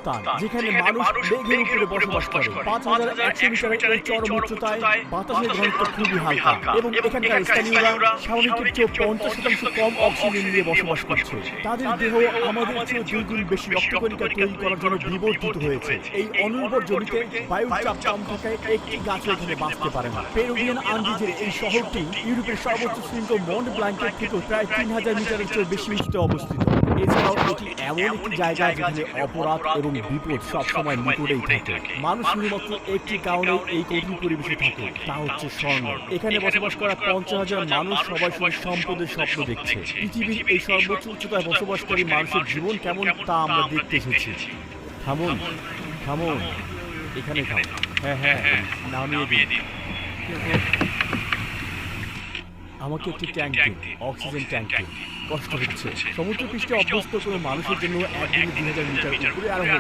স্থান যেখানে মানুষ মেঘের উপরে বসবাস করে। ৫,১০০ মিটারের এই চরম উচ্চতায় বাতাসের ঘনত্ব খুবই হালকা এবং এখানকার স্থানীয়রা স্বাভাবিকের চেয়ে ৫০% কম অক্সিজেন নিয়ে বসবাস করছে। তাদের দেহ আমাদের চেয়ে ২ গুণ বেশি রক্তকণিকা তৈরি করার জন্য বিবর্তিত হয়েছে। এই অনুর্বর জমিতে বায়ুর চাপ কম থাকায় একটি গাছও এখানে বাঁচতে পারে না। পেরুভিয়ান আন্দিজের এই শহরটি ইউরোপের সর্বোচ্চ শৃঙ্গ মন্ট ব্ল্যাঙ্কের থেকে প্রায় ৩,০০০ মিটারের চেয়ে বেশি উচ্চতায় অবস্থিত। এছাড়াও এটি এমন একটি জায়গা যেখানে অপরাধ এবং বিপদ সবসময় নিকটেই থাকে। মানুষ শুধুমাত্র একটি কারণে এই কঠিন পরিবেশে থাকে, তা হচ্ছে স্বর্ণ। এখানে বসবাস করা ৫০,০০০ মানুষ সবাই শুধু সম্পদের স্বপ্ন দেখছে। পৃথিবীর এই সর্বোচ্চ উচ্চতায় বসবাসকারী মানুষের জীবন কেমন তা আমরা দেখতে এসেছি। থামুন, থামুন, এখানে থামুন। হ্যাঁ, নামিয়ে দিন। আমাকে একটি ট্যাঙ্ক দিন, অক্সিজেন ট্যাঙ্ক দিন। কষ্ট হচ্ছে। সমুদ্রপৃষ্ঠে অভ্যস্ত কোনো মানুষের জন্য একদিনে ২,০০০ মিটার উপরে আরোহণ